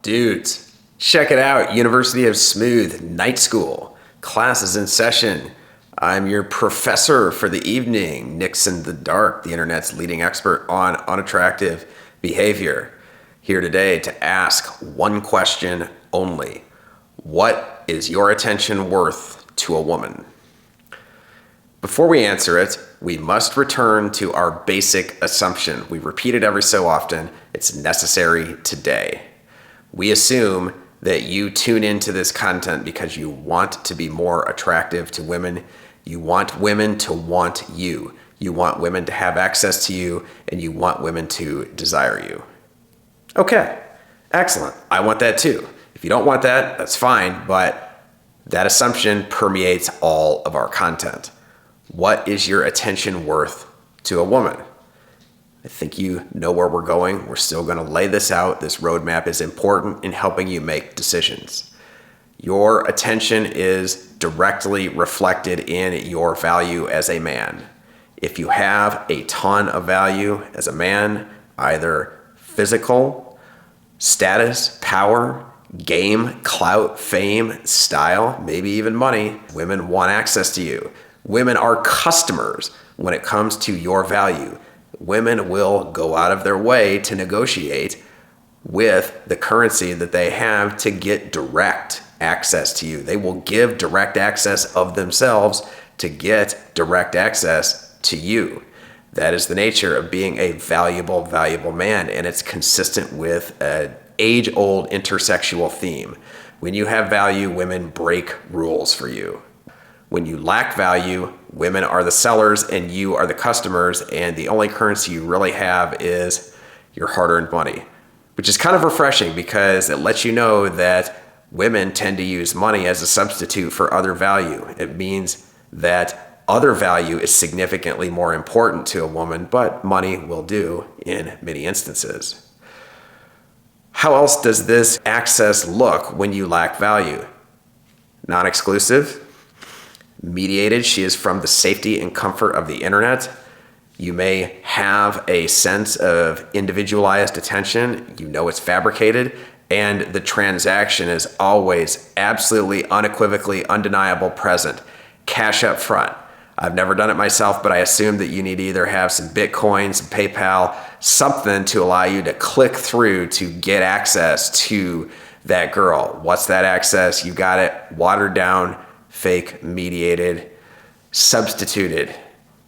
Dudes, check it out. University of Smooth Night School. Classes in session. I'm your professor for the evening, Nixon the Dark, the internet's leading expert on unattractive behavior. Here today to ask one question only. What is your attention worth to a woman? Before we answer it, we must return to our basic assumption. We repeat it every so often. It's necessary today. We assume that you tune into this content because you want to be more attractive to women. You want women to want you. You want women to have access to you, and you want women to desire you. Okay, excellent. I want that too. If you don't want that, that's fine, but that assumption permeates all of our content. What is your attention worth to a woman? I think you know where we're going. We're still going to lay this out. This roadmap is important in helping you make decisions. Your attention is directly reflected in your value as a man. If you have a ton of value as a man, either physical, status, power, game, clout, fame, style, maybe even money, women want access to you. Women are customers when it comes to your value. Women will go out of their way to negotiate with the currency that they have to get direct access to you. They will give direct access of themselves to get direct access to you. That is the nature of being a valuable man, and it's consistent with an age-old intersexual theme. When you have value, women break rules for you. When you lack value, women are the sellers and you are the customers, and the only currency you really have is your hard-earned money, which is kind of refreshing because it lets you know that women tend to use money as a substitute for other value. It means that other value is significantly more important to a woman, but money will do in many instances. How else does this access look when you lack value? Non-exclusive. Mediated, she is from the safety and comfort of the internet. You may have a sense of individualized attention. You know it's fabricated, and the transaction is always absolutely, unequivocally, undeniable present. Cash up front. I've never done it myself, but I assume that you need to either have some Bitcoin, some PayPal, something to allow you to click through to get access to that girl. What's that access? You got it watered down, fake, mediated, substituted.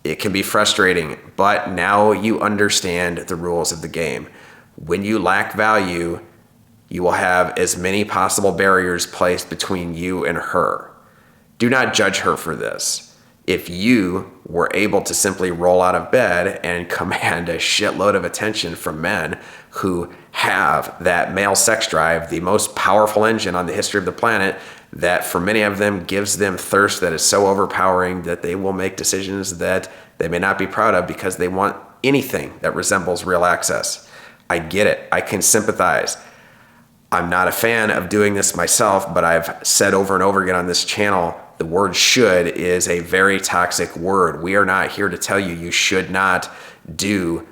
It can be frustrating, but now you understand the rules of the game. When you lack value, you will have as many possible barriers placed between you and her. Do not judge her for this. If you were able to simply roll out of bed and command a shitload of attention from men who have that male sex drive, the most powerful engine on the history of the planet, that for many of them gives them thirst that is so overpowering that they will make decisions that they may not be proud of because they want anything that resembles real access. I get it. I can sympathize. I'm not a fan of doing this myself, but I've said over and over again on this channel, the word should is a very toxic word. We are not here to tell you you should not do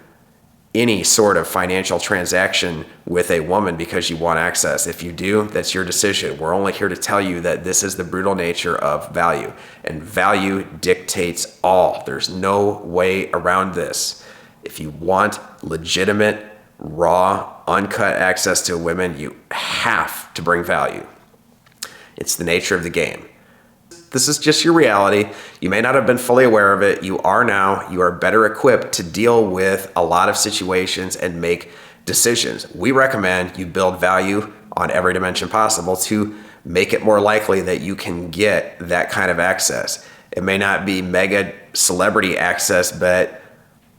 any sort of financial transaction with a woman because you want access. If you do, that's your decision. We're only here to tell you that this is the brutal nature of value, and value dictates all. There's no way around this. If you want legitimate, raw, uncut access to women, you have to bring value. It's the nature of the game. This is just your reality. You may not have been fully aware of it. You are now. You are better equipped to deal with a lot of situations and make decisions. We recommend you build value on every dimension possible to make it more likely that you can get that kind of access. It may not be mega celebrity access, but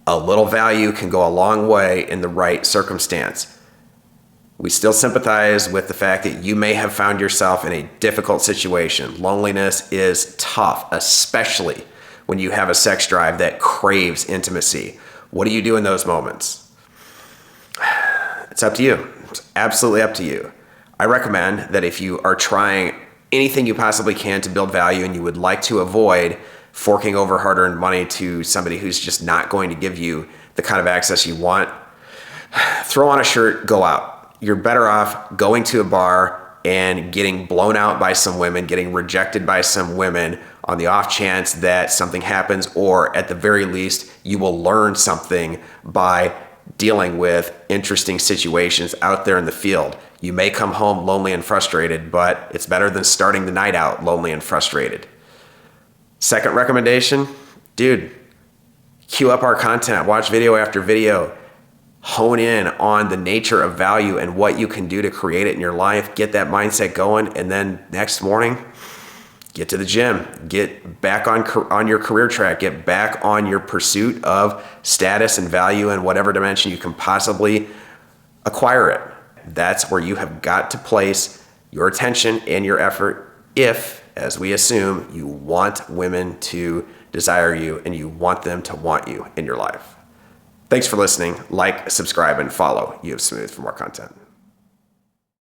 a little value can go a long way in the right circumstance. We still sympathize with the fact that you may have found yourself in a difficult situation. Loneliness is tough, especially when you have a sex drive that craves intimacy. What do you do in those moments? It's up to you. It's absolutely up to you. I recommend that if you are trying anything you possibly can to build value and you would like to avoid forking over hard-earned money to somebody who's just not going to give you the kind of access you want, throw on a shirt, go out. you're better off going to a bar and getting blown out by some women, getting rejected by some women on the off chance that something happens, or at the very least, you will learn something by dealing with interesting situations out there in the field. You may come home lonely and frustrated, but it's better than starting the night out lonely and frustrated. Second recommendation, dude, queue up our content, watch video after video, hone in on the nature of value and what you can do to create it in your life, get that mindset going, and then next morning, get to the gym, get back on your career track, get back on your pursuit of status and value in whatever dimension you can possibly acquire it. That's where you have got to place your attention and your effort if, as we assume, you want women to desire you and you want them to want you in your life. Thanks for listening. Like, subscribe, and follow You Have Smooth for more content.